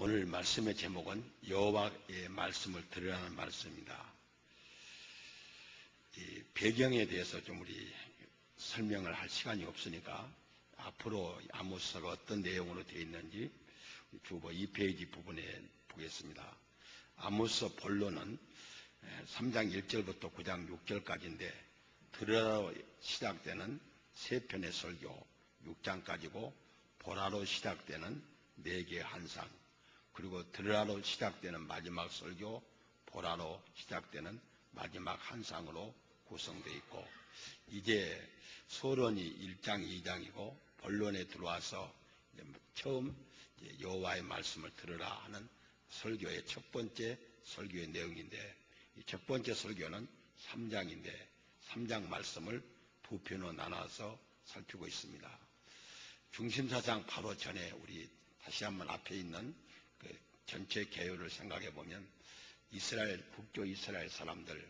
오늘 말씀의 제목은 여호와의 말씀을 들으라는 말씀입니다. 이 배경에 대해서 좀 우리 설명을 할 시간이 없으니까 앞으로 아모스가 어떤 내용으로 되어 있는지 주보 2페이지 부분에 보겠습니다. 아모스 본론은 3장 1절부터 9장 6절까지인데 들으라로 시작되는 3편의 설교 6장까지고 보라로 시작되는 4개의 한상, 그리고 들으라로 시작되는 마지막 설교, 보라로 시작되는 마지막 한상으로 구성되어 있고, 이제 서론이 1장 2장이고 본론에 들어와서 처음 여호와의 말씀을 들으라 하는 설교의 첫 번째 설교의 내용인데, 이 첫 번째 설교는 3장인데 3장 말씀을 두 편으로 나눠서 살피고 있습니다. 중심사상 바로 전에 우리 다시 한번 앞에 있는 그 전체 개요를 생각해 보면 이스라엘, 국교 이스라엘 사람들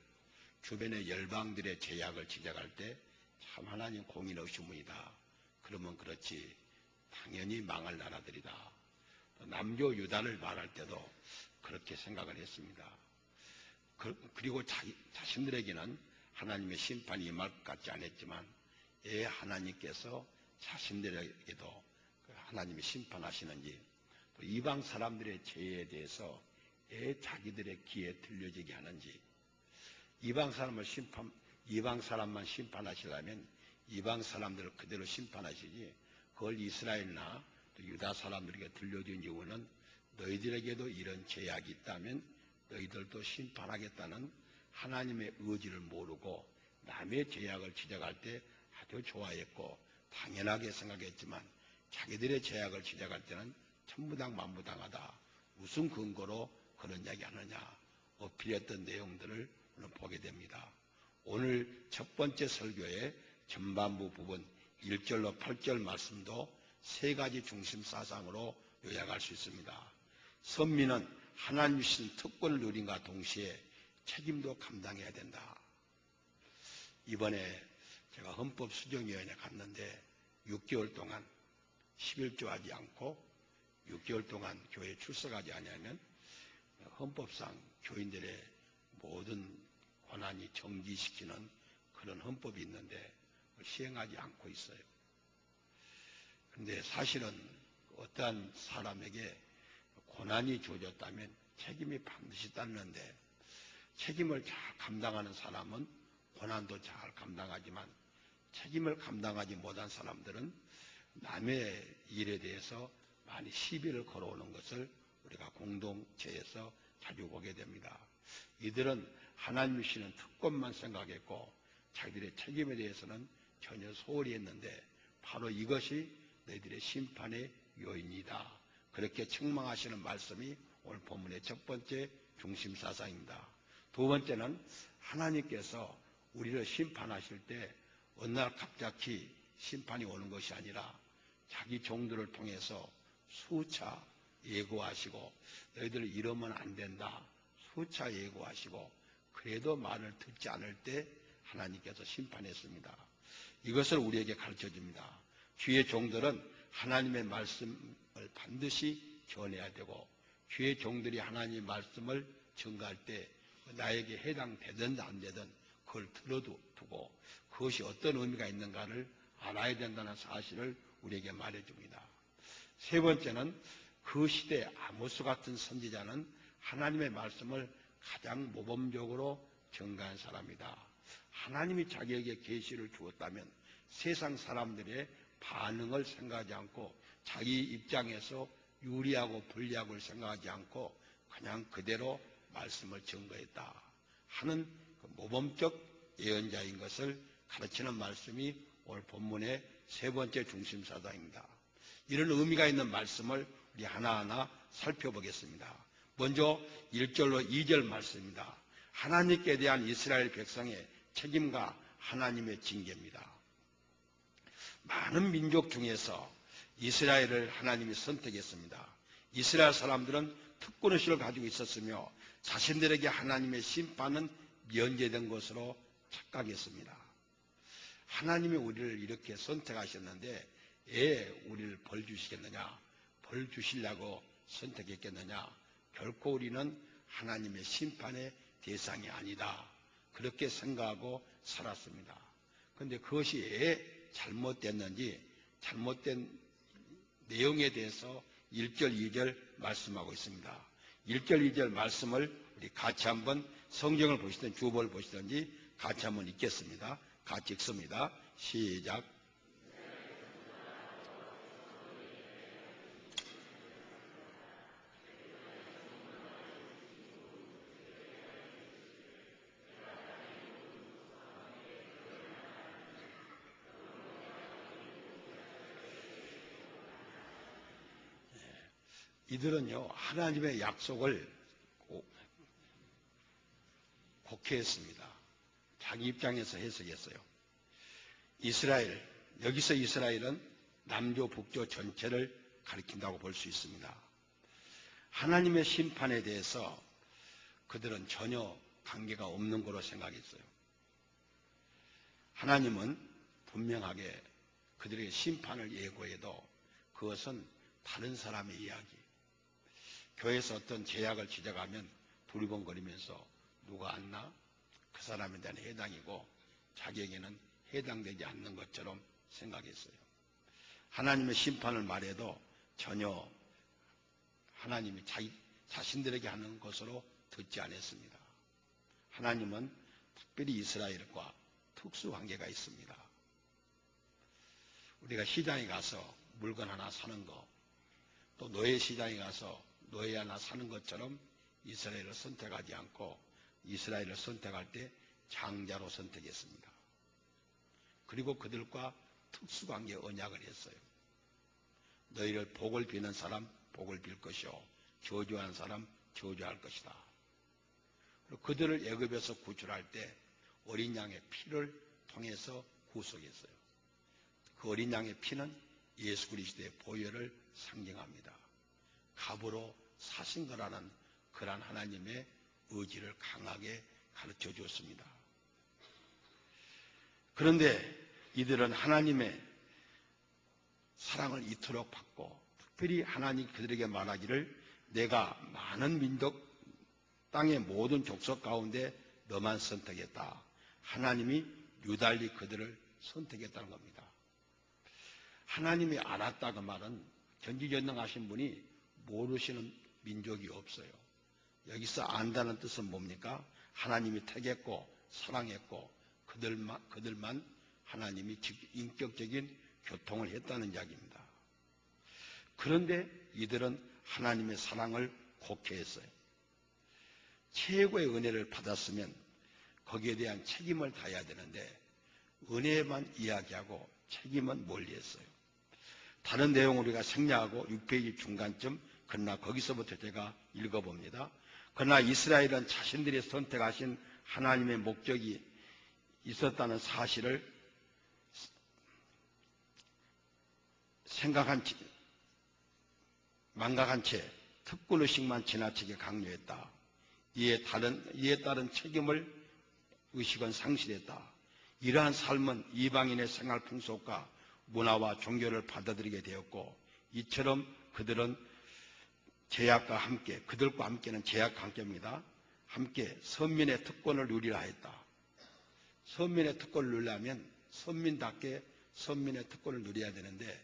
주변의 열방들의 제약을 지적할 때 참 하나님 공의로우시문이다. 그러면 그렇지 당연히 망할 나라들이다. 남교 유다를 말할 때도 그렇게 생각을 했습니다. 그리고 자신들에게는 하나님의 심판이 임할 것 같지 않았지만 하나님께서 자신들에게도 하나님이 심판하시는지, 또 이방 사람들의 죄에 대해서 자기들의 귀에 들려지게 하는지, 이방 사람만 심판하시려면 이방 사람들을 그대로 심판하시지 그걸 이스라엘이나 또 유다 사람들에게 들려준 이유는 너희들에게도 이런 죄악이 있다면 너희들도 심판하겠다는 하나님의 의지를 모르고 남의 죄악을 지적할 때 아주 좋아했고 당연하게 생각했지만 자기들의 죄악을 지적할 때는 천부당 만부당하다. 무슨 근거로 그런 이야기 하느냐. 어필했던 내용들을 오늘 보게 됩니다. 오늘 첫 번째 설교의 전반부 부분 1절로 8절 말씀도 3가지 중심 사상으로 요약할 수 있습니다. 선민은 하나님 주신 특권을 누린과 동시에 책임도 감당해야 된다. 이번에 제가 헌법수정위원회에 갔는데 6개월 동안 11조하지 않고 6개월 동안 교회에 출석하지 않으면 헌법상 교인들의 모든 권한이 정지시키는 그런 헌법이 있는데 시행하지 않고 있어요. 그런데 사실은 어떠한 사람에게 권한이 주어졌다면 책임이 반드시 따르는데 책임을 잘 감당하는 사람은 권한도 잘 감당하지만 책임을 감당하지 못한 사람들은 남의 일에 대해서 많이 시비를 걸어오는 것을 우리가 공동체에서 자주 보게 됩니다. 이들은 하나님이 주시는 특권만 생각했고 자기들의 책임에 대해서는 전혀 소홀히 했는데 바로 이것이 너희들의 심판의 요인이다. 그렇게 책망하시는 말씀이 오늘 본문의 첫 번째 중심 사상입니다. 두 번째는 하나님께서 우리를 심판하실 때 어느 날 갑자기 심판이 오는 것이 아니라 자기 종들을 통해서 수차 예고하시고 너희들 이러면 안 된다. 수차 예고하시고 그래도 말을 듣지 않을 때 하나님께서 심판했습니다. 이것을 우리에게 가르쳐줍니다. 주의 종들은 하나님의 말씀을 반드시 전해야 되고 주의 종들이 하나님의 말씀을 전가할 때 나에게 해당되든 안 되든 그걸 들어두고 그것이 어떤 의미가 있는가를 알아야 된다는 사실을 우리에게 말해줍니다. 세 번째는 그 시대 아모스 같은 선지자는 하나님의 말씀을 가장 모범적으로 전가한 사람이다. 하나님이 자기에게 계시를 주었다면 세상 사람들의 반응을 생각하지 않고 자기 입장에서 유리하고 불리하고를 생각하지 않고 그냥 그대로 말씀을 전거했다 하는 그 모범적 예언자인 것을 가르치는 말씀이 오늘 본문의 세 번째 중심 사상입니다. 이런 의미가 있는 말씀을 우리 하나하나 살펴보겠습니다. 먼저 1절로 2절 말씀입니다. 하나님께 대한 이스라엘 백성의 책임과 하나님의 징계입니다. 많은 민족 중에서 이스라엘을 하나님이 선택했습니다. 이스라엘 사람들은 특권의식을 가지고 있었으며 자신들에게 하나님의 심판은 면제된 것으로 착각했습니다. 하나님이 우리를 이렇게 선택하셨는데 왜 우리를 벌 주시겠느냐? 벌 주시려고 선택했겠느냐? 결코 우리는 하나님의 심판의 대상이 아니다. 그렇게 생각하고 살았습니다. 그런데 그것이 왜 잘못됐는지 잘못된 내용에 대해서 1절, 2절 말씀하고 있습니다. 1절, 2절 말씀을 우리 같이 한번 성경을 보시든 주보를 보시든지 같이 한번 읽겠습니다. 같이 읽습니다. 시작. 이들은요, 하나님의 약속을 곡해했습니다. 자기 입장에서 해석했어요. 이스라엘, 여기서 이스라엘은 남조, 북조 전체를 가리킨다고 볼 수 있습니다. 하나님의 심판에 대해서 그들은 전혀 관계가 없는 거로 생각했어요. 하나님은 분명하게 그들에게 심판을 예고해도 그것은 다른 사람의 이야기. 교회에서 어떤 제약을 지적하면 두리번거리면서 누가 안나? 그 사람에 대한 해당이고 자기에게는 해당되지 않는 것처럼 생각했어요. 하나님의 심판을 말해도 전혀 하나님이 자신들에게 하는 것으로 듣지 않았습니다. 하나님은 특별히 이스라엘과 특수관계가 있습니다. 우리가 시장에 가서 물건 하나 사는 거, 또 노예 시장에 가서 노예 하나 사는 것처럼 이스라엘을 선택하지 않고 이스라엘을 선택할 때 장자로 선택했습니다. 그리고 그들과 특수관계 언약을 했어요. 너희를 복을 비는 사람 복을 빌 것이요 저주하는 사람 저주할 것이다. 그들을 애굽에서 구출할 때 어린 양의 피를 통해서 구속했어요. 그 어린 양의 피는 예수 그리스도의 보혈을 상징합니다. 값으로 사신 거라는 그러한 하나님의 의지를 강하게 가르쳐 주었습니다. 그런데 이들은 하나님의 사랑을 이토록 받고 특별히 하나님 그들에게 말하기를 내가 많은 민족 땅의 모든 족속 가운데 너만 선택했다. 하나님이 유달리 그들을 선택했다는 겁니다. 하나님이 알았다 그 말은 전지전능하신 분이 모르시는 민족이 없어요. 여기서 안다는 뜻은 뭡니까? 하나님이 택했고 사랑했고 그들만 하나님이 인격적인 교통을 했다는 이야기입니다. 그런데 이들은 하나님의 사랑을 곡해했어요. 최고의 은혜를 받았으면 거기에 대한 책임을 다해야 되는데 은혜만 이야기하고 책임은 멀리했어요. 다른 내용을 우리가 생략하고 6페이지 중간쯤 그러나 거기서부터 제가 읽어봅니다. 그러나 이스라엘은 자신들이 선택하신 하나님의 목적이 있었다는 사실을 망각한 채 특권의식만 지나치게 강요했다. 이에 따른 책임을 의식은 상실했다. 이러한 삶은 이방인의 생활 풍속과 문화와 종교를 받아들이게 되었고 이처럼 그들은 그들과 함께는 제약과 함께입니다. 함께 선민의 특권을 누리라 했다. 선민의 특권을 누리려면 선민답게 선민의 특권을 누려야 되는데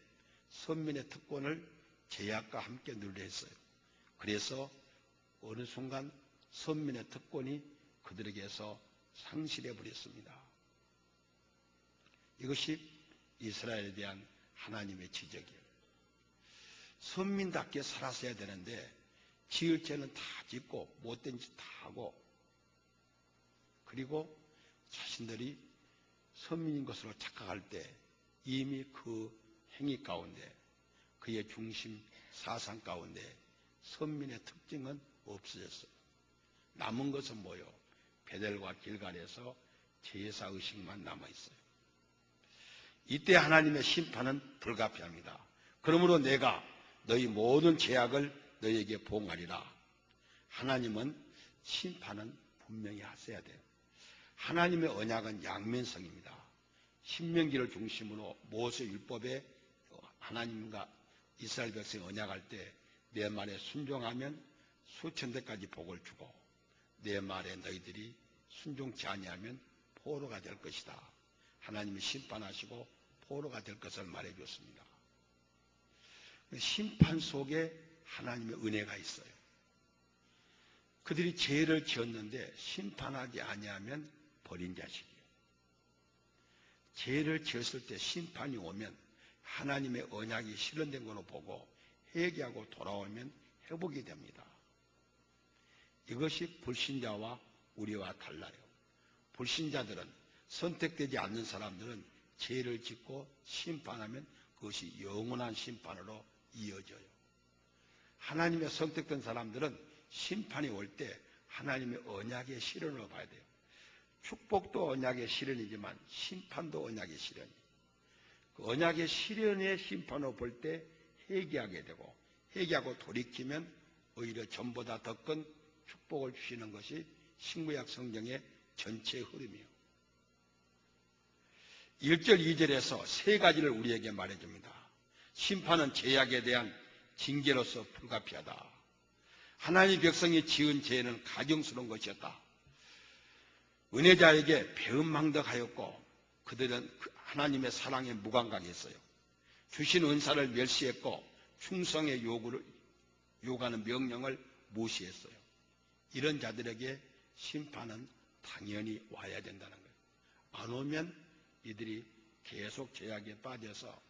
선민의 특권을 제약과 함께 누리려 했어요. 그래서 어느 순간 선민의 특권이 그들에게서 상실해 버렸습니다. 이것이 이스라엘에 대한 하나님의 지적이에요. 선민답게 살았어야 되는데 지을 죄는 다 짓고 못된 짓 다 하고 그리고 자신들이 선민인 것으로 착각할 때 이미 그 행위 가운데 그의 중심 사상 가운데 선민의 특징은 없어졌어요. 남은 것은 뭐요? 베델과 길갈에서 제사의식만 남아있어요. 이때 하나님의 심판은 불가피합니다. 그러므로 내가 너희 모든 죄악을 너희에게 보응하리라. 하나님은 심판은 분명히 하셔야 돼요. 하나님의 언약은 양면성입니다. 신명기를 중심으로 모세 율법에 하나님과 이스라엘 백성이 언약할 때 내 말에 순종하면 수천 대까지 복을 주고 내 말에 너희들이 순종치 아니하면 포로가 될 것이다. 하나님이 심판하시고 포로가 될 것을 말해 줬습니다. 심판 속에 하나님의 은혜가 있어요. 그들이 죄를 지었는데 심판하지 아니하면 버린 자식이에요. 죄를 지었을 때 심판이 오면 하나님의 언약이 실현된 걸로 보고 회개하고 돌아오면 회복이 됩니다. 이것이 불신자와 우리와 달라요. 불신자들은, 선택되지 않는 사람들은 죄를 짓고 심판하면 그것이 영원한 심판으로 이어져요. 하나님의 선택된 사람들은 심판이 올 때 하나님의 언약의 실현으로 봐야 돼요. 축복도 언약의 실현이지만 심판도 언약의 실현이에요. 그 언약의 실현의 심판으로 볼 때 회개하게 되고, 회개하고 돌이키면 오히려 전보다 더 큰 축복을 주시는 것이 신구약 성경의 전체 흐름이에요. 1절, 2절에서 세 가지를 우리에게 말해줍니다. 심판은 죄악에 대한 징계로서 불가피하다. 하나님 백성이 지은 죄는 가증스러운 것이었다. 은혜자에게 배은망덕하였고 그들은 하나님의 사랑에 무감각했어요. 주신 은사를 멸시했고 충성의 요구하는 명령을 무시했어요. 이런 자들에게 심판은 당연히 와야 된다는 거예요. 안 오면 이들이 계속 죄악에 빠져서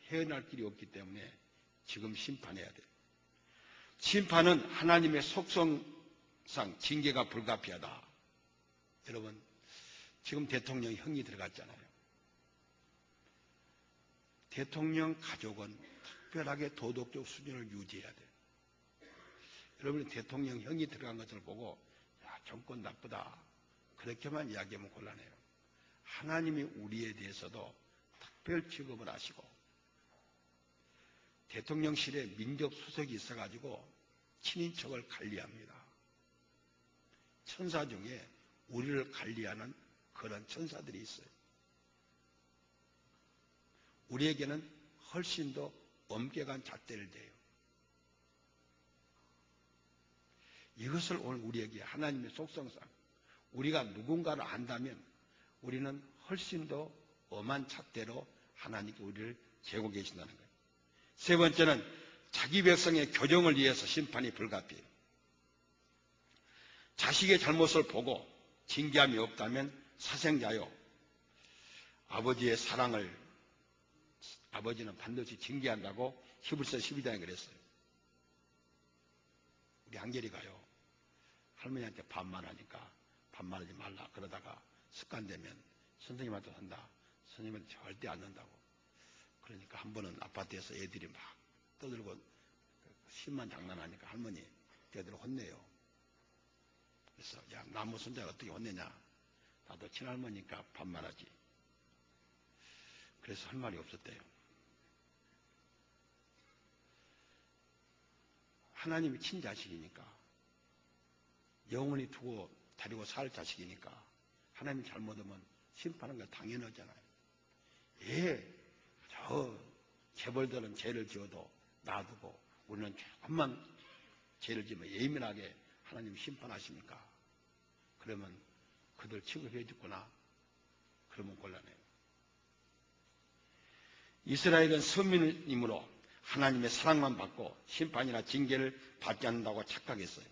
헤어날 길이 없기 때문에 지금 심판해야 돼요. 심판은 하나님의 속성상 징계가 불가피하다. 여러분, 지금 대통령 형이 들어갔잖아요. 대통령 가족은 특별하게 도덕적 수준을 유지해야 돼요. 여러분이 대통령 형이 들어간 것을 보고 야, 정권 나쁘다 그렇게만 이야기하면 곤란해요. 하나님이 우리에 대해서도 특별 취급을 하시고 대통령실에 민정수석이 있어가지고 친인척을 관리합니다. 천사 중에 우리를 관리하는 그런 천사들이 있어요. 우리에게는 훨씬 더 엄격한 잣대를 대요. 이것을 오늘 우리에게 하나님의 속성상 우리가 누군가를 안다면 우리는 훨씬 더 엄한 잣대로 하나님께 우리를 재고 계신다는 거예요. 세 번째는 자기 백성의 교정을 위해서 심판이 불가피해요. 자식의 잘못을 보고 징계함이 없다면 사생자요. 아버지의 사랑을 아버지는 반드시 징계한다고 히브리서 12장에 그랬어요. 우리 한결이가요. 할머니한테 반말하니까 반말하지 말라 그러다가 습관되면 선생님한테 한다. 선생님한테 절대 안 한다고. 그러니까 한 번은 아파트에서 애들이 막 떠들고 심한 장난하니까 할머니 걔들 혼내요. 그래서 야 나무 손자가 어떻게 혼내냐. 나도 친할머니니까 반말하지. 그래서 할 말이 없었대요. 하나님이 친자식이니까 영원히 두고 다리고 살 자식이니까 하나님이 잘못하면 심판하는 게 당연하잖아요. 저 재벌들은 죄를 지어도 놔두고 우리는 조금만 죄를 지으면 예민하게 하나님 심판하십니까? 그러면 그들 취급해 주거나 그러면 곤란해요. 이스라엘은 선민이므로 하나님의 사랑만 받고 심판이나 징계를 받지 않는다고 착각했어요.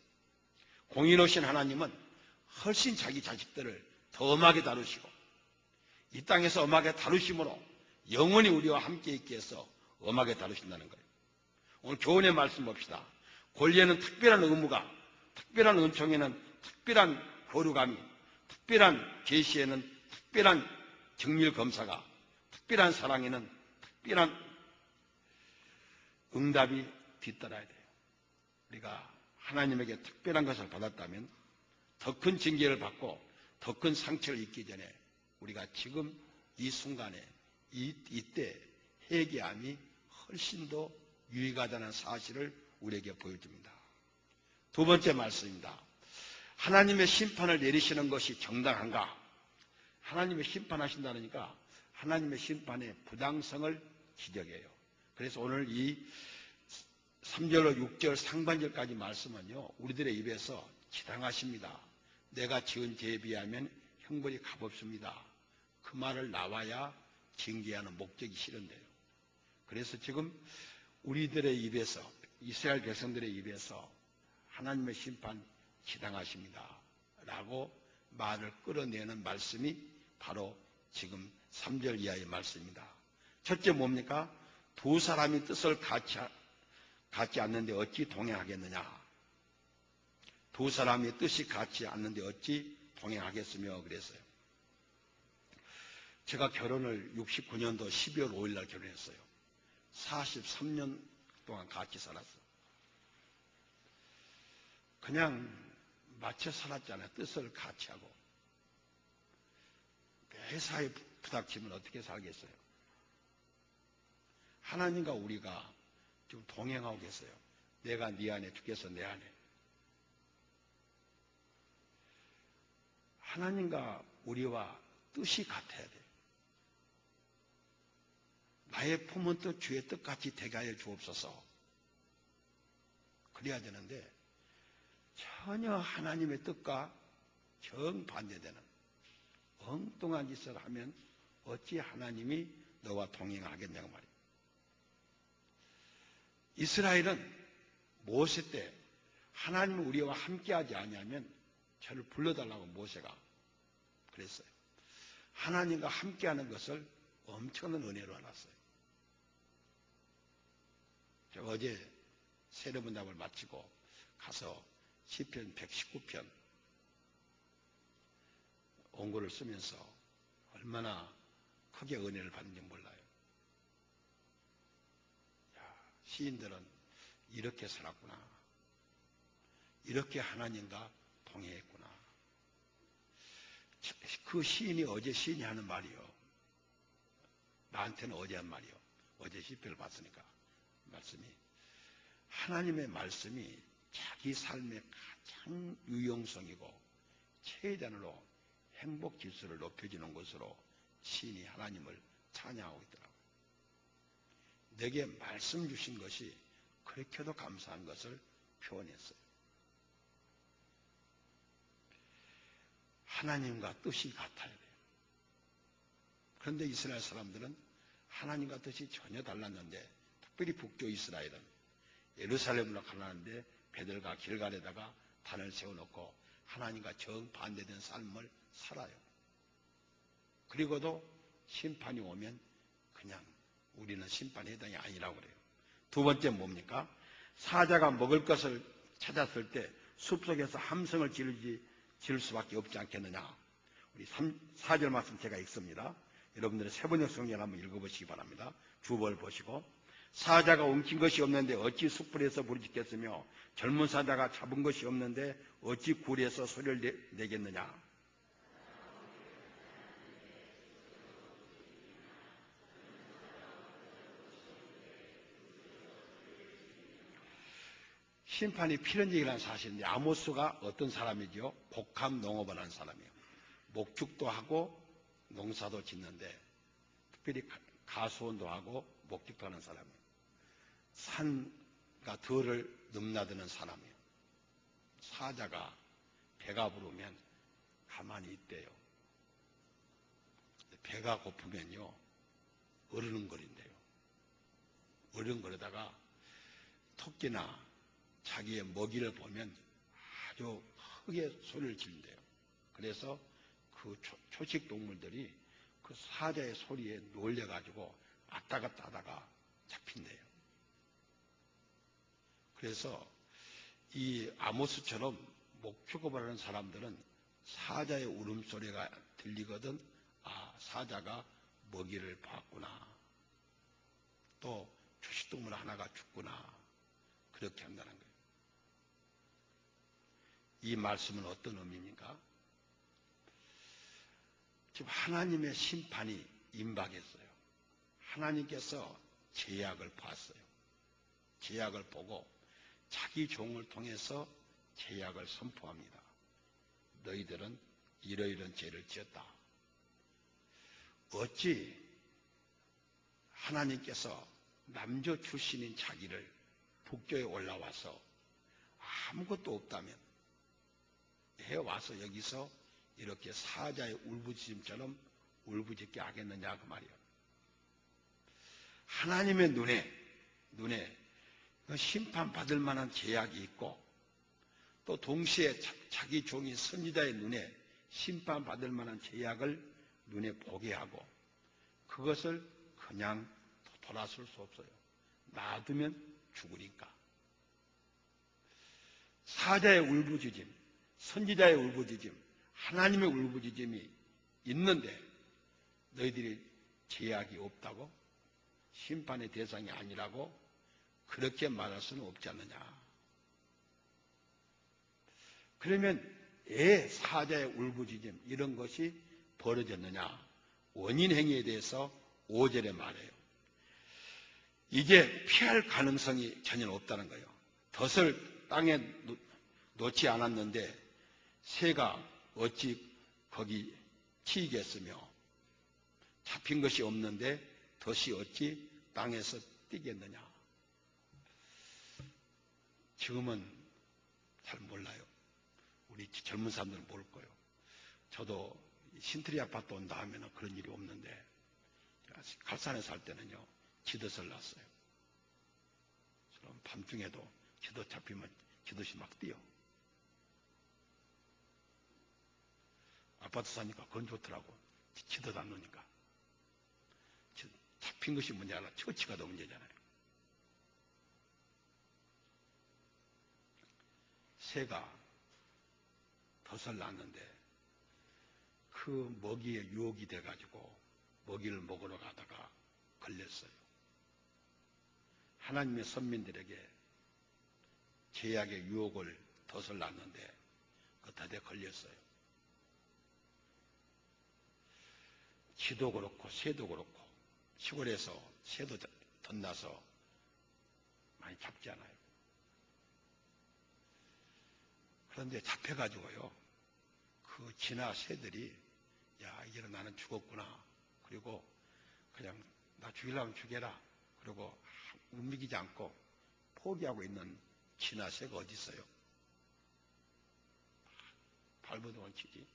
공의로우신 하나님은 훨씬 자기 자식들을 더 엄하게 다루시고 이 땅에서 엄하게 다루심으로 영원히 우리와 함께 있게 해서 엄하게 다루신다는 거예요. 오늘 교훈의 말씀 봅시다. 권리에는 특별한 의무가, 특별한 은총에는 특별한 거룩함이, 특별한 계시에는 특별한 정밀 검사가, 특별한 사랑에는 특별한 응답이 뒤따라야 돼요. 우리가 하나님에게 특별한 것을 받았다면 더 큰 징계를 받고 더 큰 상처를 입기 전에 우리가 지금 이 순간에 이때 회개함이 훨씬 더 유익하다는 사실을 우리에게 보여줍니다. 두 번째 말씀입니다. 하나님의 심판을 내리시는 것이 정당한가? 하나님의 심판하신다니까 하나님의 심판의 부당성을 지적해요. 그래서 오늘 이 3절로 6절 상반절까지 말씀은요, 우리들의 입에서 지당하십니다. 내가 지은 죄에 비하면 형벌이 값없습니다. 그 말을 나와야 징계하는 목적이 실현돼요. 그래서 지금 우리들의 입에서, 이스라엘 백성들의 입에서 하나님의 심판 지당하십니다 라고 말을 끌어내는 말씀이 바로 지금 3절 이하의 말씀입니다. 첫째 뭡니까? 두 사람이 뜻을 같지 않는데 어찌 동행하겠느냐? 두 사람이 뜻이 같지 않는데 어찌 동행하겠으며 그랬어요. 제가 결혼을 69년도 12월 5일 날 결혼했어요. 43년 동안 같이 살았어요. 그냥 맞춰 살았잖아요. 뜻을 같이 하고. 회사에 부닥치면 어떻게 살겠어요? 하나님과 우리가 지금 동행하고 계세요. 내가 네 안에, 주께서 내 안에. 하나님과 우리와 뜻이 같아야 돼요. 나의 품은 뜻 주의 뜻같이 되게 하여 주옵소서. 그래야 되는데 전혀 하나님의 뜻과 정반대되는 엉뚱한 짓을 하면 어찌 하나님이 너와 동행하겠냐고 말이에요. 이스라엘은 모세 때 하나님은 우리와 함께하지 아니하면 저를 불러달라고 모세가 그랬어요. 하나님과 함께하는 것을 엄청난 은혜로 알았어요. 제가 어제 세례문답을 마치고 가서 시편 119편 원고를 쓰면서 얼마나 크게 은혜를 받는지 몰라요. 시인들은 이렇게 살았구나. 이렇게 하나님과 동행했구나. 그 시인이 어제 시인이 하는 말이요. 나한테는 어제 한 말이요. 어제 시편을 봤으니까 말씀이 하나님의 말씀이 자기 삶의 가장 유용성이고 최대한으로 행복 지수를 높여주는 것으로 시인이 하나님을 찬양하고 있더라고요. 내게 말씀 주신 것이 그렇게도 감사한 것을 표현했어요. 하나님과 뜻이 같아야 돼요. 그런데 이스라엘 사람들은 하나님과 뜻이 전혀 달랐는데 특별히 북쪽 이스라엘은 예루살렘으로 가라는데 베들과 길갈에다가 단을 세워놓고 하나님과 정반대된 삶을 살아요. 그리고도 심판이 오면 그냥 우리는 심판의 해당이 아니라고 그래요. 두 번째 뭡니까? 사자가 먹을 것을 찾았을 때 숲속에서 함성을 지를 수밖에 없지 않겠느냐. 우리 4절 말씀 제가 읽습니다. 여러분들은 세번역 성경을 한번 읽어보시기 바랍니다. 주보를 보시고 사자가 엉킨 것이 없는데 어찌 숯불에서 부르짖겠으며 젊은 사자가 잡은 것이 없는데 어찌 굴에서 소리를 내겠느냐. 심판이 필연적이라는 사실인데 아모스가 어떤 사람이죠? 복합 농업을 하는 사람이에요. 목축도 하고 농사도 짓는데 특별히 가수원도 하고 목축도 하는 사람이에요. 산과 들을 넘나드는 사람이에요. 사자가 배가 부르면 가만히 있대요. 배가 고프면요 어르렁거린대요. 어르렁거리다가 토끼나 자기의 먹이를 보면 아주 크게 소리를 지른대요. 그래서 그 초식 동물들이 그 사자의 소리에 놀려가지고 왔다 갔다 하다가 잡힌대요. 그래서 이 아모스처럼 목축업을 하는 사람들은 사자의 울음소리가 들리거든 아 사자가 먹이를 봤구나. 또 초식동물 하나가 죽구나. 그렇게 한다는 거예요. 이 말씀은 어떤 의미입니까? 지금 하나님의 심판이 임박했어요. 하나님께서 죄악을 봤어요. 죄악을 보고 자기 종을 통해서 죄악을 선포합니다. 너희들은 이러이러한 죄를 지었다. 어찌 하나님께서 남조 출신인 자기를 북쪽에 올라와서 아무것도 없다면 해와서 여기서 이렇게 사자의 울부짖음처럼 울부짖게 하겠느냐 그 말이에요. 하나님의 눈에 심판받을 만한 죄악이 있고 또 동시에 자기 종인 선지자의 눈에 심판받을 만한 죄악을 눈에 보게 하고 그것을 그냥 돌아설 수 없어요. 놔두면 죽으니까. 사자의 울부짖음, 선지자의 울부짖음, 하나님의 울부짖음이 있는데 너희들이 죄악이 없다고? 심판의 대상이 아니라고? 그렇게 말할 수는 없지 않느냐. 그러면 왜 사자의 울부짖음 이런 것이 벌어졌느냐? 원인 행위에 대해서 5절에 말해요. 이게 피할 가능성이 전혀 없다는 거예요. 덫을 땅에 놓지 않았는데 새가 어찌 거기 치이겠으며 잡힌 것이 없는데 덫이 어찌 땅에서 뛰겠느냐. 지금은 잘 몰라요. 우리 젊은 사람들은 모를 거예요. 저도 신트리 아파트 온다 하면 그런 일이 없는데 갈산에 살 때는요 지도설 났어요. 그럼 밤중에도 지도 잡히면 지도시 막 뛰어. 아파트 사니까 그건 좋더라고. 지도도 안 놓으니까. 잡힌 것이 문제가 아니라 처치가 더 문제잖아요. 새가 덫을 놨는데 그 먹이에 유혹이 돼가지고 먹이를 먹으러 가다가 걸렸어요. 하나님의 선민들에게 죄악의 유혹을 덫을 놨는데 그 덫에 걸렸어요. 쥐도 그렇고 새도 그렇고 시골에서 새도 덧나서 많이 잡지 않아요. 그런데 잡혀가지고요 그 쥐나 새들이 야 이제는 나는 죽었구나. 그리고 그냥 나 죽이려면 죽여라. 그리고 움직이지 않고 포기하고 있는 쥐나 새가 어디 있어요? 발버둥을 치지.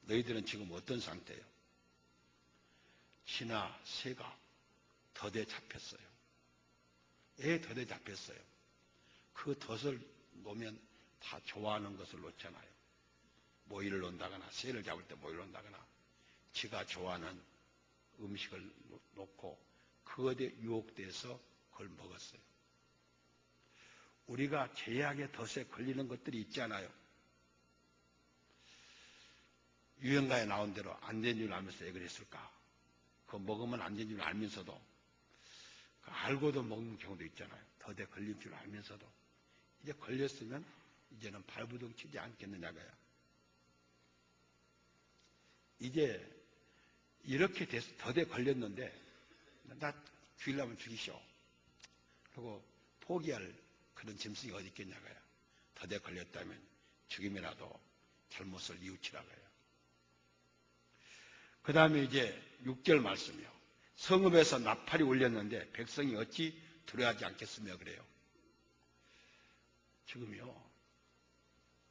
너희들은 지금 어떤 상태예요? 쥐나 새가 덫에 잡혔어요. 왜 덫에 잡혔어요? 그 덫을 놓으면 다 좋아하는 것을 놓잖아요. 모이를 놓는다거나 새를 잡을 때 모이를 놓는다거나 쥐가 좋아하는 음식을 놓고 그것에 유혹돼서 그걸 먹었어요. 우리가 죄악의 덫에 걸리는 것들이 있잖아요. 유행가에 나온 대로 안 된 줄 알면서 왜 그랬을까? 그거 먹으면 안 된 줄 알면서도 알고도 먹는 경우도 있잖아요. 덫에 걸린 줄 알면서도. 이제 걸렸으면 이제는 발부둥 치지 않겠느냐고요. 이제 이렇게 돼서 덫에 걸렸는데 나 죽이려면 죽이시오. 그리고 포기할 그런 짐승이 어디 있겠냐고요. 덫에 걸렸다면 죽임이라도 잘못을 뉘우치라고요. 그 다음에 이제 6절 말씀이요. 성읍에서 나팔이 울렸는데 백성이 어찌 두려워하지 않겠으며 그래요. 지금요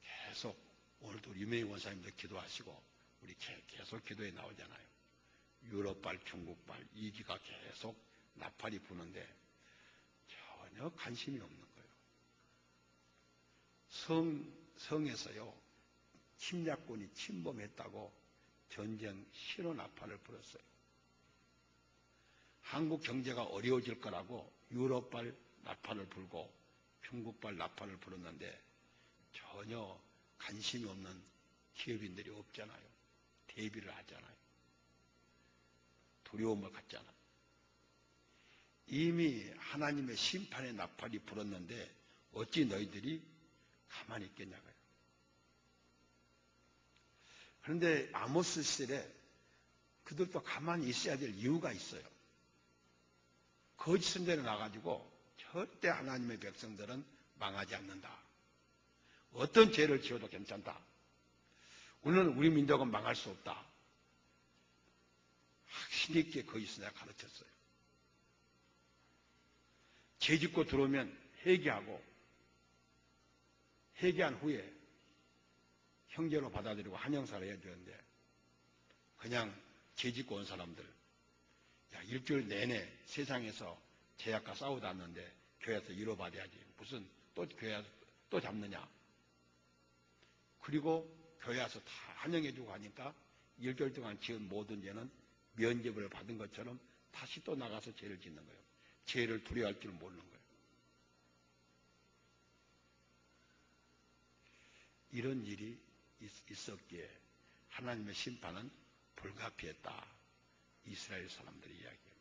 계속 오늘도 유명희 원사님도 기도하시고 우리 계속 기도에 나오잖아요. 유럽발, 중국발, 이기가 계속 나팔이 부는데 전혀 관심이 없는 거예요. 성에서요 침략군이 침범했다고 전쟁 신호 나팔을 불었어요. 한국 경제가 어려워질 거라고 유럽발 나팔을 불고 중국발 나팔을 불었는데 전혀 관심이 없는 기업인들이 없잖아요. 대비를 하잖아요. 두려움을 갖잖아요. 이미 하나님의 심판의 나팔이 불었는데 어찌 너희들이 가만히 있겠냐고요. 그런데 아모스 시절에 그들도 가만히 있어야 될 이유가 있어요. 거짓 선전에 나가지고 절대 하나님의 백성들은 망하지 않는다. 어떤 죄를 지어도 괜찮다. 우리는 우리 민족은 망할 수 없다. 확신 있게 거짓 선전에 가르쳤어요. 죄 짓고 들어오면 회개하고 회개한 후에 형제로 받아들이고 한영사를 해야 되는데 그냥 죄 짓고 온 사람들 일주일 내내 세상에서 죄악과 싸우다 왔는데 교회에서 위로받아야지 무슨 또 교회에서 또 잡느냐. 그리고 교회 와서 다 환영해주고 하니까 일주일 동안 지은 모든 죄는 면죄부를 받은 것처럼 다시 또 나가서 죄를 짓는 거예요. 죄를 두려워할 줄 모르는 거예요. 이런 일이 있었기에 하나님의 심판은 불가피했다. 이스라엘 사람들의 이야기예요.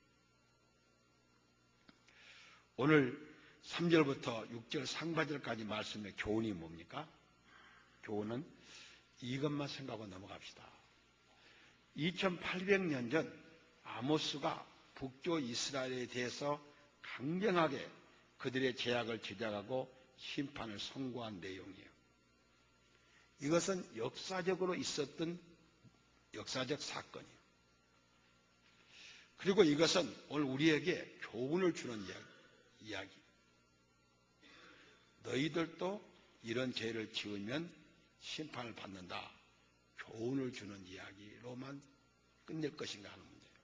오늘 3절부터 6절 상반절까지 말씀의 교훈이 뭡니까? 교훈은 이것만 생각하고 넘어갑시다. 2800년 전 아모스가 북쪽 이스라엘에 대해서 강경하게 그들의 죄악을 지적하고 심판을 선고한 내용이에요. 이것은 역사적으로 있었던 역사적 사건이에요. 그리고 이것은 오늘 우리에게 교훈을 주는 이야기. 너희들도 이런 죄를 지으면 심판을 받는다. 교훈을 주는 이야기로만 끝낼 것인가 하는 문제예요.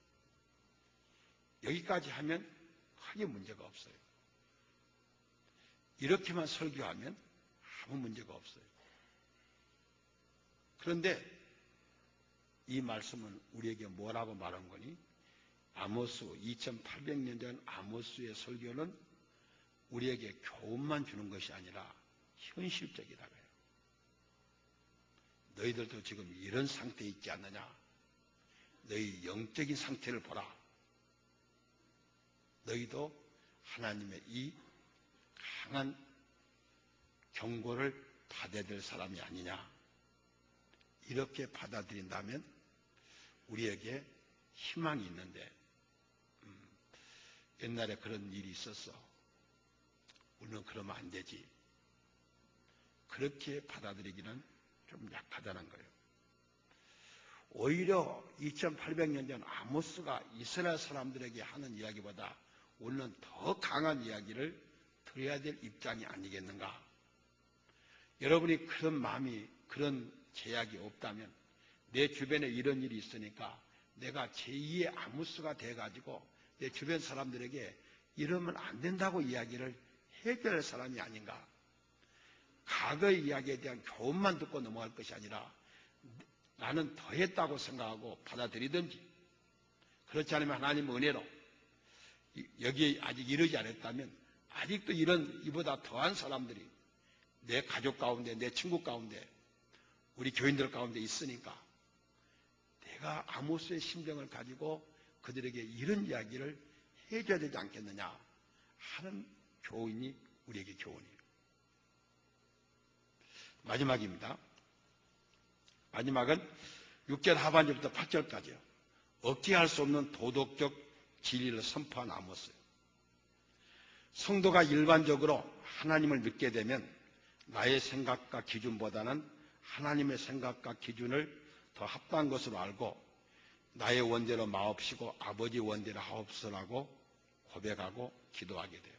여기까지 하면 크게 문제가 없어요. 이렇게만 설교하면 아무 문제가 없어요. 그런데 이 말씀은 우리에게 뭐라고 말한 거니? 아모스 2800년 전 아모스의 설교는 우리에게 교훈만 주는 것이 아니라 현실적이다. 너희들도 지금 이런 상태에 있지 않느냐? 너희 영적인 상태를 보라. 너희도 하나님의 이 강한 경고를 받아야 될 사람이 아니냐? 이렇게 받아들인다면 우리에게 희망이 있는데 옛날에 그런 일이 있었어. 우리는 그러면 안 되지. 그렇게 받아들이기는 좀 약하다는 거예요. 오히려 2800년 전 아모스가 이스라엘 사람들에게 하는 이야기보다 우리는 더 강한 이야기를 들어야 될 입장이 아니겠는가. 여러분이 그런 마음이 그런 제약이 없다면 내 주변에 이런 일이 있으니까 내가 제2의 아모스가 돼가지고 내 주변 사람들에게 이러면 안 된다고 이야기를 해결할 사람이 아닌가. 과거의 이야기에 대한 교훈만 듣고 넘어갈 것이 아니라 나는 더 했다고 생각하고 받아들이든지 그렇지 않으면 하나님 은혜로 여기에 아직 이르지 않았다면 아직도 이보다 더한 사람들이 내 가족 가운데 내 친구 가운데 우리 교인들 가운데 있으니까 내가 아모스의 심정을 가지고 그들에게 이런 이야기를 해줘야 되지 않겠느냐 하는 교훈이 우리에게 교훈이에요. 마지막입니다. 마지막은 6절 하반절부터 8절까지요. 억제할 수 없는 도덕적 진리를 선포한 아모스예요. 성도가 일반적으로 하나님을 믿게 되면 나의 생각과 기준보다는 하나님의 생각과 기준을 더 합당한 것으로 알고 나의 원대로 마옵시고 아버지 원대로 하옵소서라고 고백하고 기도하게 돼요.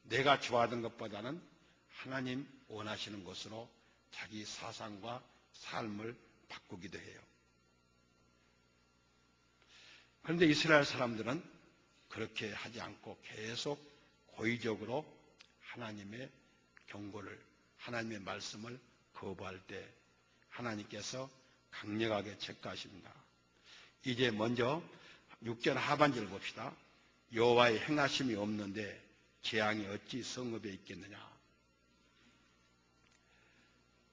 내가 좋아하던 것보다는 하나님 원하시는 것으로 자기 사상과 삶을 바꾸기도 해요. 그런데 이스라엘 사람들은 그렇게 하지 않고 계속 고의적으로 하나님의 경고를, 하나님의 말씀을 거부할 때 하나님께서 강력하게 책가하십니다. 이제 먼저 6절 하반절 봅시다. 여호와의 행하심이 없는데 재앙이 어찌 성읍에 있겠느냐.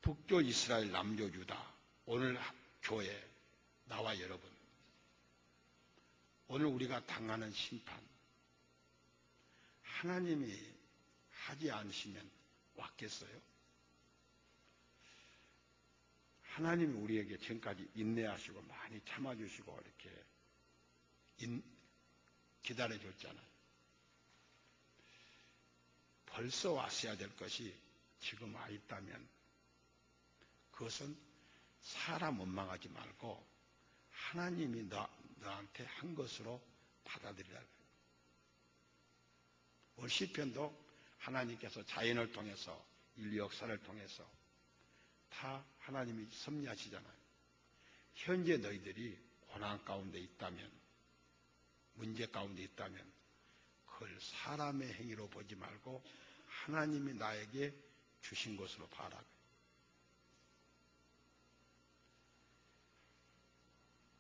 북조 이스라엘, 남조 유다, 오늘 교회, 나와 여러분, 오늘 우리가 당하는 심판, 하나님이 하지 않으시면 왔겠어요? 하나님이 우리에게 지금까지 인내하시고 많이 참아주시고 이렇게 기다려줬잖아요. 벌써 왔어야 될 것이 지금 와 있다면 그것은 사람 원망하지 말고 하나님이 너한테 한 것으로 받아들이라고요. 오늘 시편도 하나님께서 자연을 통해서 인류 역사를 통해서 다 하나님이 섭리하시잖아요. 현재 너희들이 고난 가운데 있다면, 문제 가운데 있다면 그걸 사람의 행위로 보지 말고 하나님이 나에게 주신 것으로 봐라.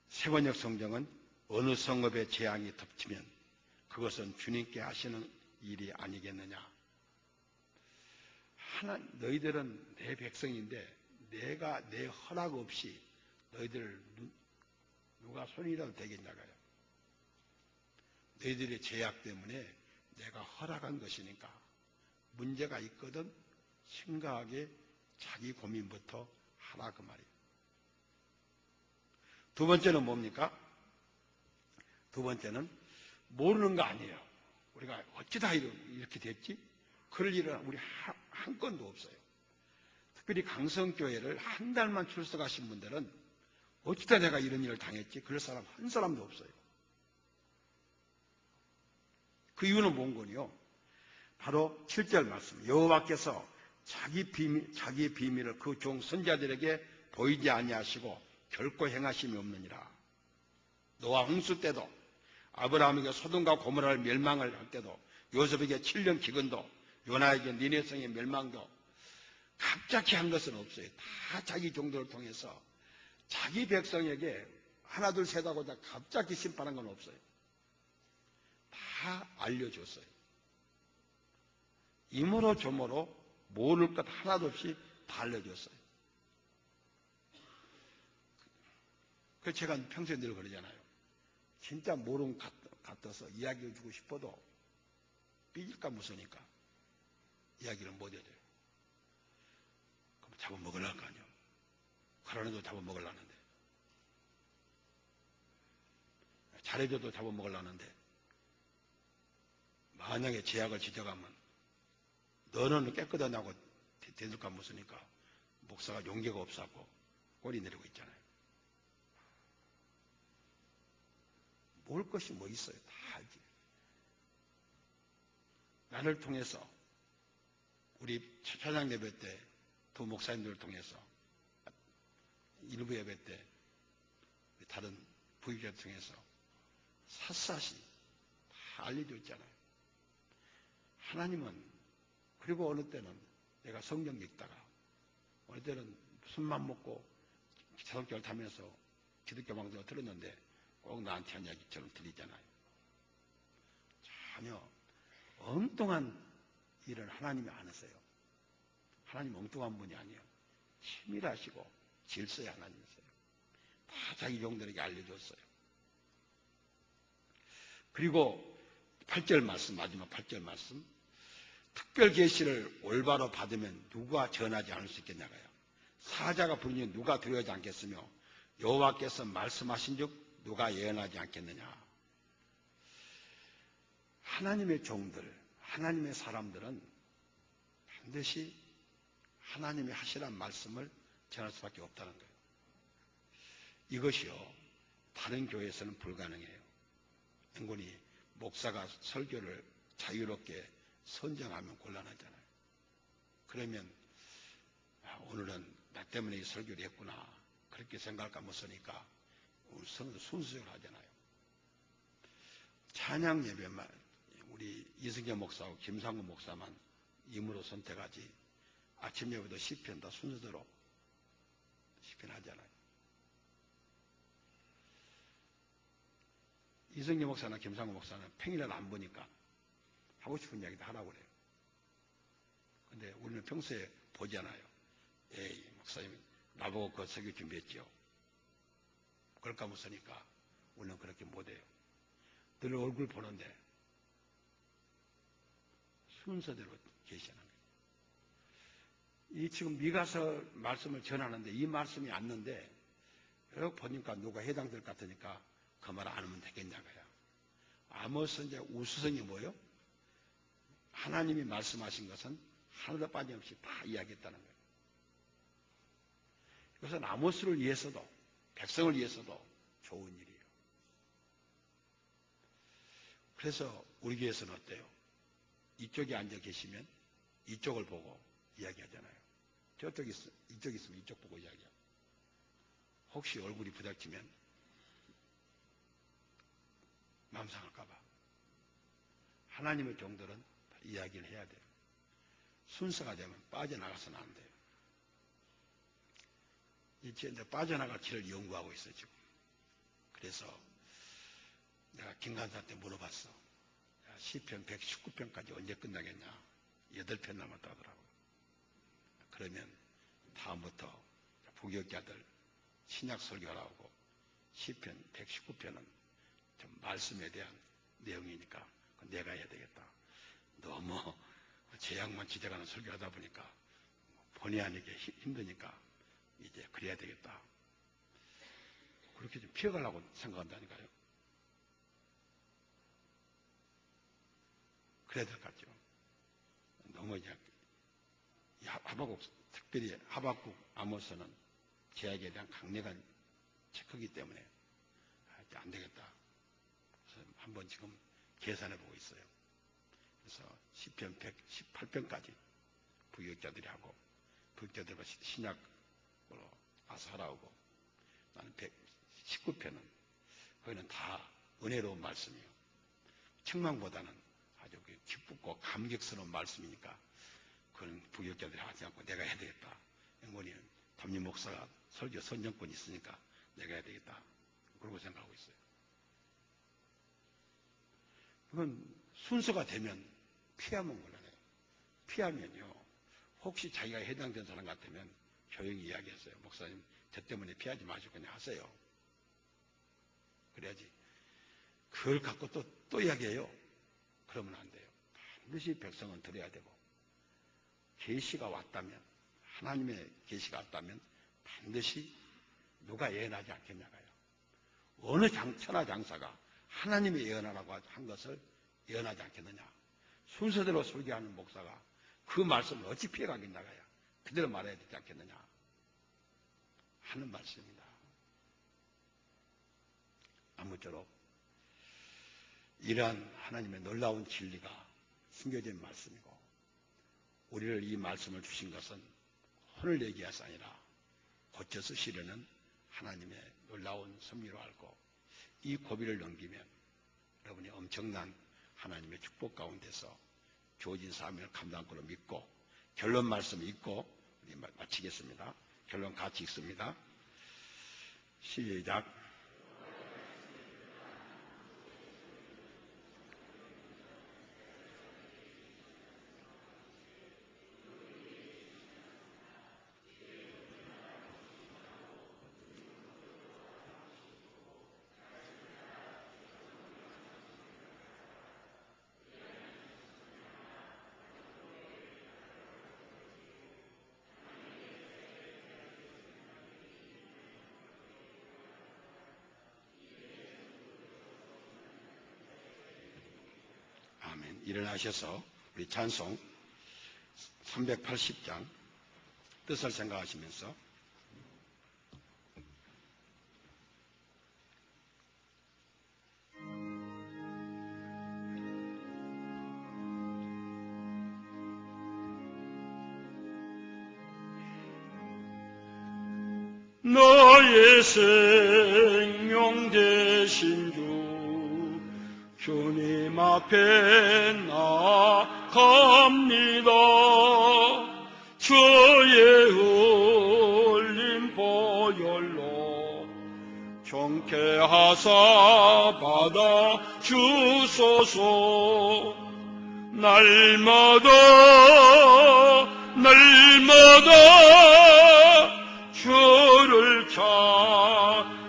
세번역 성경은 어느 성읍에 재앙이 덮치면 그것은 주님께 하시는 일이 아니겠느냐. 너희들은 내 백성인데 내가 내 허락 없이 너희들 누가 손이라도 대겠냐고요. 너희들의 죄악 때문에 내가 허락한 것이니까 문제가 있거든 심각하게 자기 고민부터 하라 그 말이에요. 두 번째는 뭡니까? 두 번째는 모르는 거 아니에요. 우리가 어찌다 이렇게 됐지? 그럴 일은 우리 한 건도 없어요. 특별히 강성교회를 한 달만 출석하신 분들은 어찌다 내가 이런 일을 당했지? 그럴 사람 한 사람도 없어요. 그 이유는 뭔거요? 바로 7절 말씀. 여호와께서 자기의 비밀을 그 종 선자들에게 보이지 아니하시고 결코 행하심이 없느니라. 노아 홍수 때도 아브라함에게 소돔과 고모라를 멸망을 할 때도 요셉에게 7년 기근도 요나에게 니네성의 멸망도 갑자기 한 것은 없어요. 다 자기 종들을 통해서 자기 백성에게 하나 둘 셋 하고 다 갑자기 심판한 건 없어요. 다 알려줬어요. 이모로 저모로 모를 것 하나도 없이 다 알려줬어요. 그래서 제가 평소에 늘 그러잖아요. 진짜 모름 같아서 이야기해주고 싶어도 삐질까 무서우니까 이야기를 못 해줘요. 그럼 잡아먹으려고 할 거 아니에요. 그러는도 잡아먹으려는데. 잘해줘도 잡아먹으려는데. 만약에 제약을 지적하면 너는 깨끗하냐고 대들까 무서우니까 목사가 용기가 없어갖고 꼬리 내리고 있잖아요. 모를 것이 뭐 있어요. 다 알지. 나를 통해서 우리 차장 예배 때 두 목사님들을 통해서 일부 예배 때 다른 부익을 통해서 샅샅이 다 알려줬잖아요. 하나님은 그리고 어느 때는 내가 성경 읽다가 어느 때는 술만 먹고 자동차를 타면서 기독교 방송을 들었는데 꼭 나한테 한 이야기처럼 들리잖아요. 전혀 엉뚱한 일을 하나님이 안 하세요. 하나님 엉뚱한 분이 아니에요. 치밀하시고 질서의 하나님이세요. 다 자기 종들에게 알려줬어요. 그리고 8절 말씀, 마지막 8절 말씀. 특별 계시를 올바로 받으면 누가 전하지 않을 수 있겠냐고요. 사자가 부르니 누가 두려워하지 않겠으며 여호와께서 말씀하신 즉 누가 예언하지 않겠느냐. 하나님의 종들, 하나님의 사람들은 반드시 하나님이 하시란 말씀을 전할 수밖에 없다는 거예요. 이것이요, 다른 교회에서는 불가능해요. 은근히 목사가 설교를 자유롭게 선정하면 곤란하잖아요. 그러면 오늘은 나 때문에 이 설교를 했구나 그렇게 생각할까 못하니까 순수적으로 하잖아요. 찬양 예배만 우리 이승재 목사하고 김상구 목사만 임으로 선택하지 아침 예배도 시편 다 순서대로 시편 하잖아요. 이승재 목사나 김상구 목사는 평일날 안 보니까 하고 싶은 이야기도 하라고 그래요. 근데 우리는 평소에 보잖아요. 에이, 목사님, 나보고 그 설교 준비했지요. 그럴까 못하니까 우리는 그렇게 못해요. 늘 얼굴 보는데 순서대로 계시하는 거예요. 이 지금 미가서 말씀을 전하는데 이 말씀이 왔는데 여기 보니까 누가 해당될 것 같으니까 그 말 안 하면 되겠냐고요. 아모스 이제 우수성이 뭐예요? 하나님이 말씀하신 것은 하나도 빠짐없이 다 이야기했다는 거예요. 이것은 아모스를 위해서도 백성을 위해서도 좋은 일이에요. 그래서 우리 교회에서는 어때요? 이쪽에 앉아 계시면 이쪽을 보고 이야기하잖아요. 이쪽에 있으면 이쪽 보고 이야기하고. 혹시 얼굴이 부닥치면 마음 상할까봐. 하나님의 종들은 이야기를 해야 돼요. 순서가 되면 빠져나가서는 안 돼요. 이제 빠져나갈 길을 연구하고 있어요, 지금. 그래서 내가 김간사한테 물어봤어. 시편 119편까지 언제 끝나겠냐? 8편 남았다 하더라고요. 그러면 다음부터 부교육자들 신약 설교를 하고 시편 119편은 좀 말씀에 대한 내용이니까 내가 해야 되겠다. 너무 제약만 지적하는 설교하다 보니까 본의 아니게 힘드니까 이제 그래야 되겠다. 그렇게 좀 피해가려고 생각한다니까요. 그래야 될 것 같죠. 너무 이제 하박국, 특별히 하박국 아모스는 제약에 대한 강력한 체크이기 때문에 이제 안 되겠다. 그래서 한번 지금 계산해 보고 있어요. 그래서 시편 118편까지 부교육자들이 하고 부교육자들과 신약으로 아사라오고 나는 119편은 거기는 다 은혜로운 말씀이에요. 책망보다는 아주 기쁘고 감격스러운 말씀이니까 그건 부교육자들이 하지 않고 내가 해야 되겠다. 영원히는 담임 목사가 설교 선정권이 있으니까 내가 해야 되겠다. 그러고 생각하고 있어요. 그건 순서가 되면 피하면 곤란해요. 피하면요. 혹시 자기가 해당된 사람 같으면 조용히 이야기했어요. 목사님, 저 때문에 피하지 마시고 그냥 하세요. 그래야지. 그걸 갖고 또 이야기해요. 그러면 안 돼요. 반드시 백성은 들어야 되고 계시가 왔다면, 하나님의 계시가 왔다면 반드시 누가 예언하지 않겠냐가요. 어느 천하장사가 하나님의 예언하라고 한 것을 예언하지 않겠느냐. 순서대로 설교하는 목사가 그 말씀을 어찌 피해가겠냐가요. 그대로 말해야 되지 않겠느냐 하는 말씀입니다. 아무쪼록 이러한 하나님의 놀라운 진리가 숨겨진 말씀이고 우리를 이 말씀을 주신 것은 혼을 내기 위해서 아니라 고쳐 쓰시려는 하나님의 놀라운 섭리로 알고 이 고비를 넘기면 여러분이 엄청난 하나님의 축복 가운데서 주어진 사명을 감당할 걸로 믿고 결론 말씀 읽고 우리 마치겠습니다. 결론 같이 읽습니다. 시작. 아멘. 일어나셔서 우리 찬송 380장 뜻을 생각하시면서 나의 생명 되신 주님 앞에 나갑니다. 주의 흘린 보혈로 정케하사 받아 주소서. 날마다 주를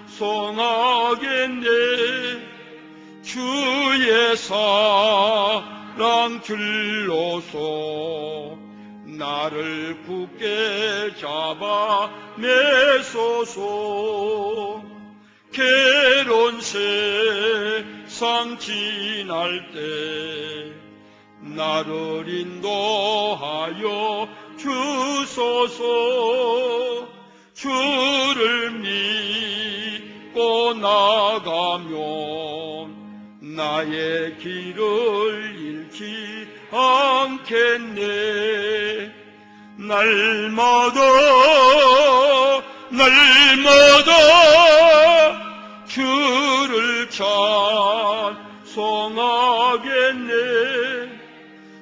찬송하겠네. 주의 사랑 길로서 나를 굳게 잡아 내소서. 괴로운 세상 지날 때 나를 인도하여 주소서. 주를 믿고 나가면 나의 길을 잃지 않겠네. 날마다 주를 찬송하겠네.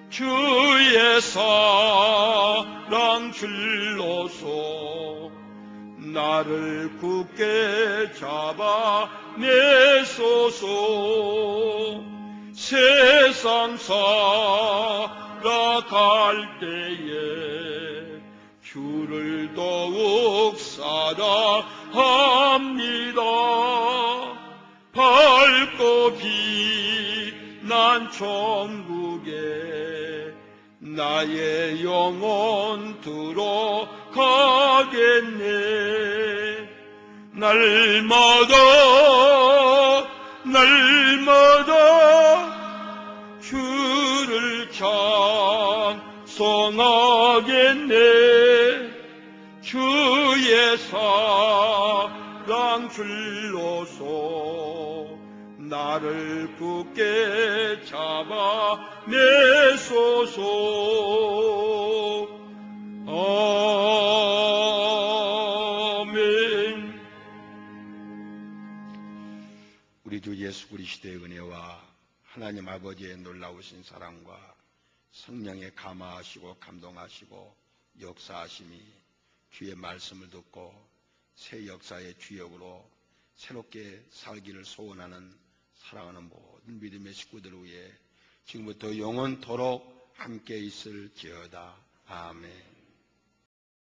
주의 사랑 줄로서 나를 굳게 잡아내소서. 세상 살아갈 때에 주를 더욱 사랑합니다. 밝고 빛난 천국에 나의 영혼 들어가겠네. 날마다 주를 찬송하겠네. 주의 사랑 줄로서 나를 굳게 잡아내소서. 아멘. 우리 주 예수 그리스도의 은혜와 하나님 아버지의 놀라우신 사랑과 성령의 감화하시고 감동하시고 역사하심이 주의 말씀을 듣고 새 역사의 주역으로 새롭게 살기를 소원하는 사랑하는 모든 믿음의 식구들 위해 지금부터 영원토록 함께 있을지어다. 아멘.